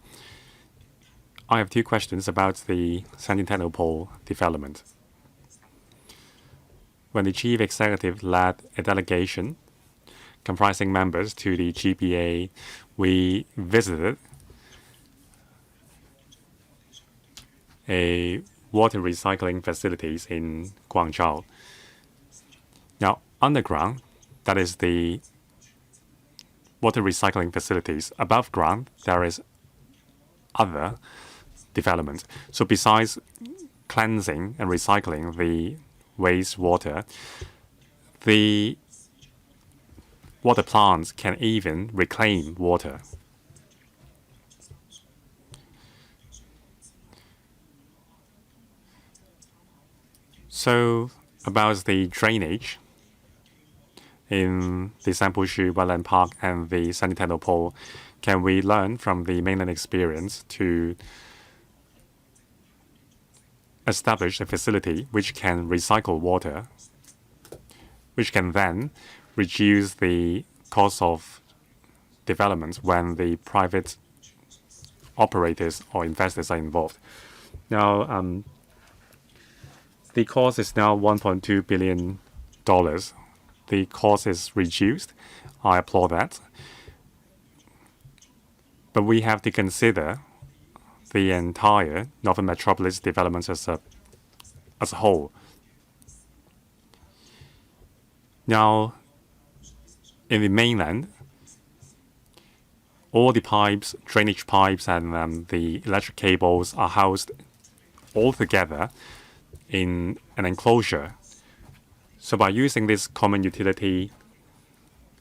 I have two questions about the Sandy Technopole development. When the Chief Executive led a delegation comprising members to the GPA, we visited a water recycling facilities in Guangzhou. Now, underground, that is the water recycling facilities. Above ground, there is other development. So besides cleansing and recycling the wastewater, the water plants can even reclaim water. So about the drainage in the Sample Shue Wetland Park and the Sandy Technopole, can we learn from the mainland experience to establish a facility which can recycle water, which can then reduce the cost of development when the private operators or investors are involved? Now, the cost is now $1.2 billion. The cost is reduced. I applaud that. But we have to consider the entire Northern Metropolis development as a whole. Now, in the mainland, all the pipes, drainage pipes, and the electric cables are housed all together in an enclosure. So by using this common utility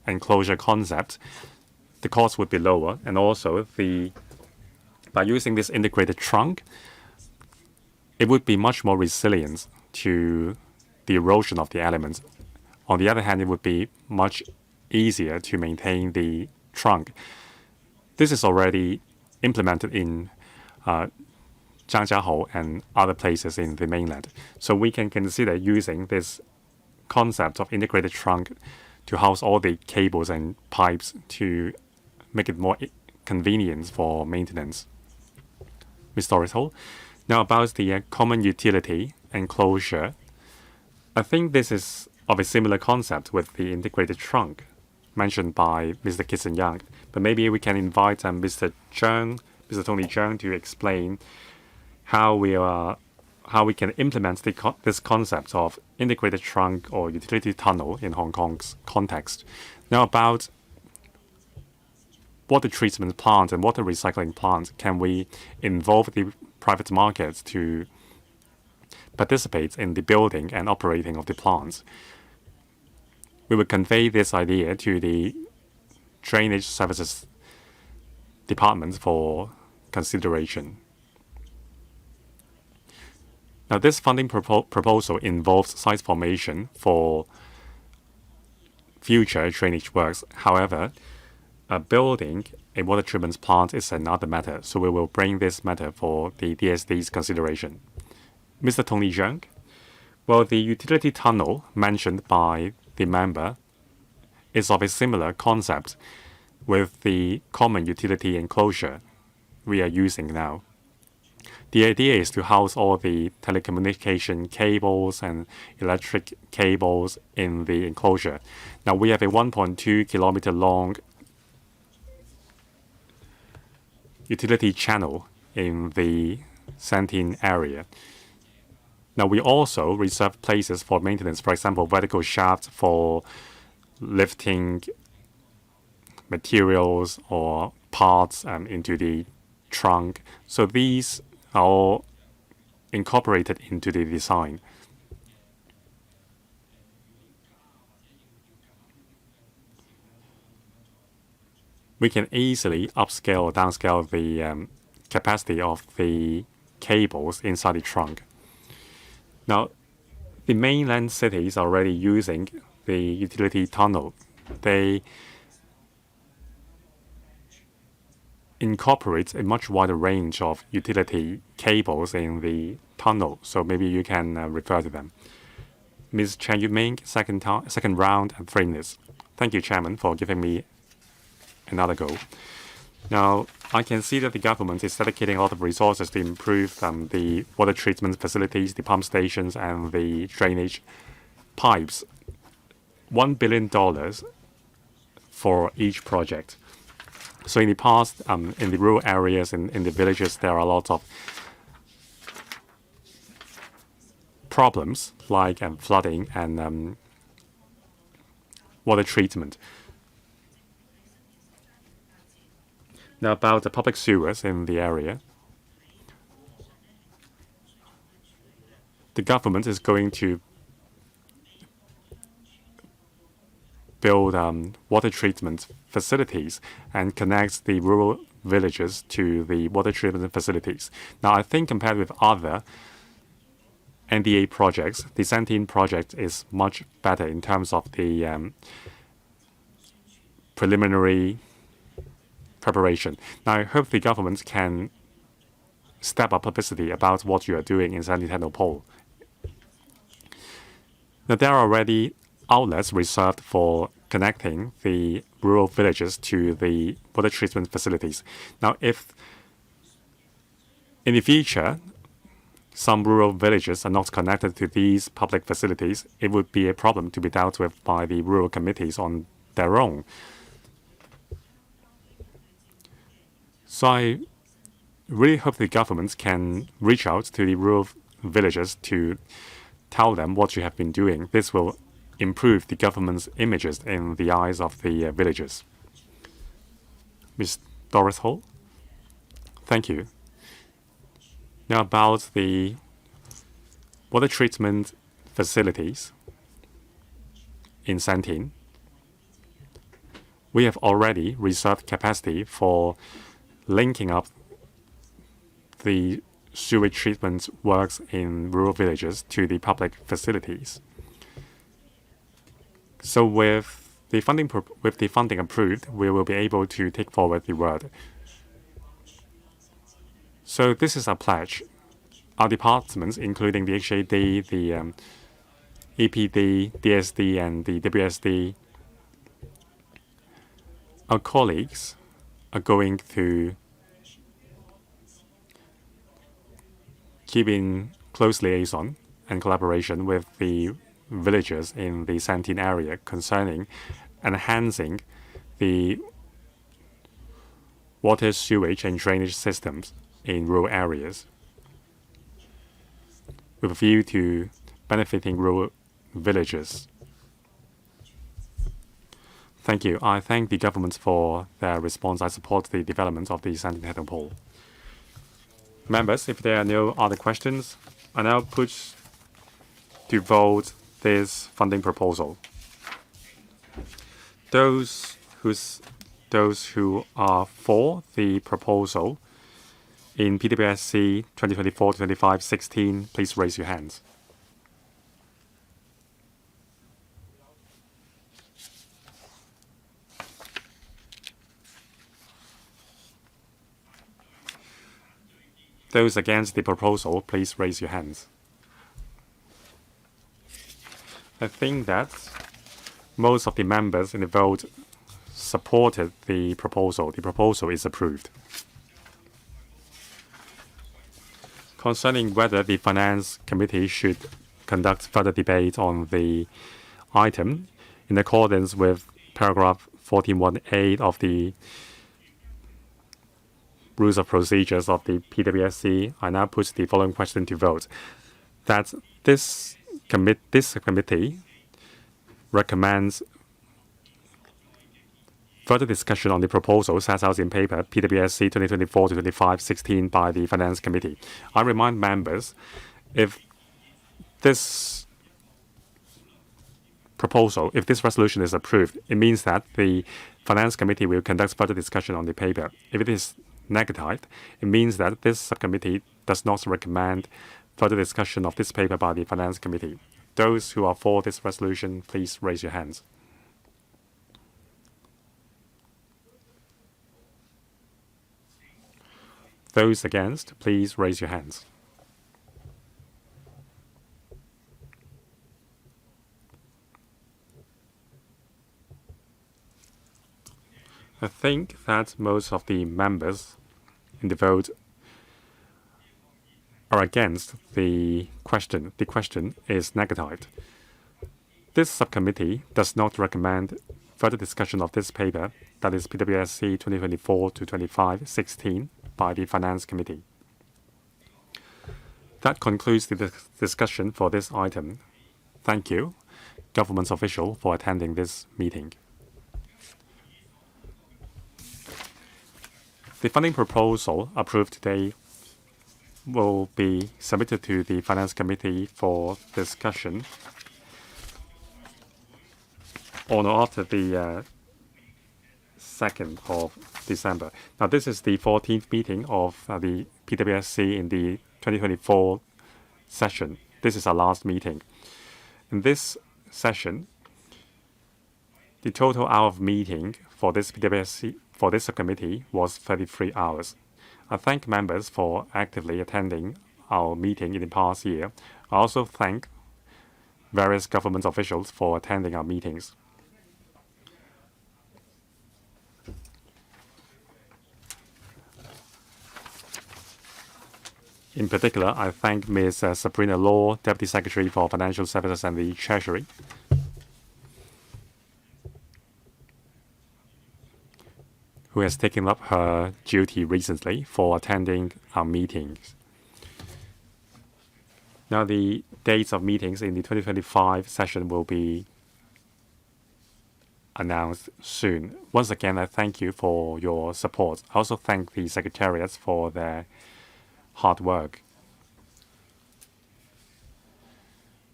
enclosure concept, the cost would be lower, and also by using this integrated trunk, it would be much more resilient to the erosion of the elements. On the other hand, it would be much easier to maintain the trunk. This is already implemented in Zhangjiahou and other places in the mainland. So we can consider using this concept of integrated trunk to house all the cables and pipes to make it more convenient for maintenance. Ms. Doris-Ho. Now about the common utility enclosure, I think this is of a similar concept with the integrated trunk mentioned by Mr. Kissen-Yang. But maybe we can invite Mr. Tony Zhang to explain how we can implement this concept of integrated trunk or utility tunnel in Hong Kong's context. Now about water treatment plants and water recycling plants, can we involve the private markets to participate in the building and operating of the plants? We will convey this idea to the Drainage Services Department for consideration. Now, this funding proposal involves site formation for future drainage works. However, building a water treatment plant is another matter, so we will bring this matter for the DSD's consideration. Mr. Tony Zhang, well, the utility tunnel mentioned by the member is of a similar concept with the common utility enclosure we are using now. The idea is to house all the telecommunication cables and electric cables in the enclosure. Now, we have a 1.2 kilometer long utility channel in the Santin area. Now, we also reserve places for maintenance, for example, vertical shafts for lifting materials or parts into the trunk. So these are all incorporated into the design. We can easily upscale or downscale the capacity of the cables inside the trunk. Now, the mainland cities are already using the utility tunnel. They incorporate a much wider range of utility cables in the tunnel, so maybe you can refer to them. Ms. Chen Yuming, second round and 3 minutes. Thank you, Chairman, for giving me another go. Now, I can see that the government is dedicating a lot of resources to improve the water treatment facilities, the pump stations, and the drainage pipes. $1 billion for each project. So in the past, in the rural areas, in the villages, there are lots of problems like flooding and water treatment. Now, about the public sewers in the area, the government is going to build water treatment facilities and connect the rural villages to the water treatment facilities. Now, I think compared with other NDA projects, the Santine project is much better in terms of the preliminary preparation. Now, I hope the government can step up publicity about what you are doing in Technopole. Now, there are already outlets reserved for connecting the rural villages to the water treatment facilities. Now, if in the future some rural villages are not connected to these public facilities, it would be a problem to be dealt with by the rural committees on their own. So I really hope the government can reach out to the rural villages to tell them what you have been doing. This will improve the government's images in the eyes of the villagers. Ms. Doris Hall, thank you. Now about the water treatment facilities in Santine, we have already reserved capacity for linking up the sewage treatment works in rural villages to the public facilities. So with the funding approved, we will be able to take forward the work. So this is a pledge. Our departments, including the HAD, the EPD, DSD, and the WSD, our colleagues are going to keep in close liaison and collaboration with the villagers in the Santine area concerning enhancing the water, sewage, and drainage systems in rural areas with a view to benefiting rural villages. Thank you. I thank the government for their response. I support the development of the Santine Technopole. Members, if there are no other questions, I now put to vote this funding proposal. Those who are for the proposal in PWSC 2024-25-16, please raise your hands. Those against the proposal, please raise your hands. I think that most of the members in the vote supported the proposal. The proposal is approved. Concerning whether the Finance Committee should conduct further debate on the item, in accordance with paragraph 14.1a of the Rules of Procedures of the PWSC, I now put the following question to vote: that this committee recommends Further discussion on the proposal set out in paper PWSC 2024-25-16 by the Finance Committee. I remind members, if this resolution is approved, it means that the Finance Committee will conduct further discussion on the paper. If it is negative, it means that this subcommittee does not recommend further discussion of this paper by the Finance Committee. Those who are for this resolution, please raise your hands. Those against, please raise your hands. I think that most of the members in the vote are against the question. The question is negative. This subcommittee does not recommend further discussion of this paper, that is PWSC 2024-25-16, by the Finance Committee. That concludes the discussion for this item. Thank you, government official, for attending this meeting. The funding proposal approved today will be submitted to the Finance Committee for discussion on or after the 2nd of December. Now, this is the 14th meeting of the PWSC in the 2024 session. This is our last meeting. In this session, the total hour of meeting for this PWSC, for this subcommittee, was 33 hours. I thank members for actively attending our meeting in the past year. I also thank various government officials for attending our meetings. In particular, I thank Ms. Sabrina Law, Deputy Secretary for Financial Services and the Treasury, who has taken up her duty recently for attending our meetings. Now, the dates of meetings in the 2025 session will be announced soon. Once again, I thank you for your support. I also thank the secretariats for their hard work,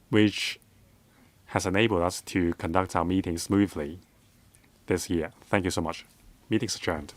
which has enabled us to conduct our meetings smoothly this year. Thank you so much. Meeting's adjourned.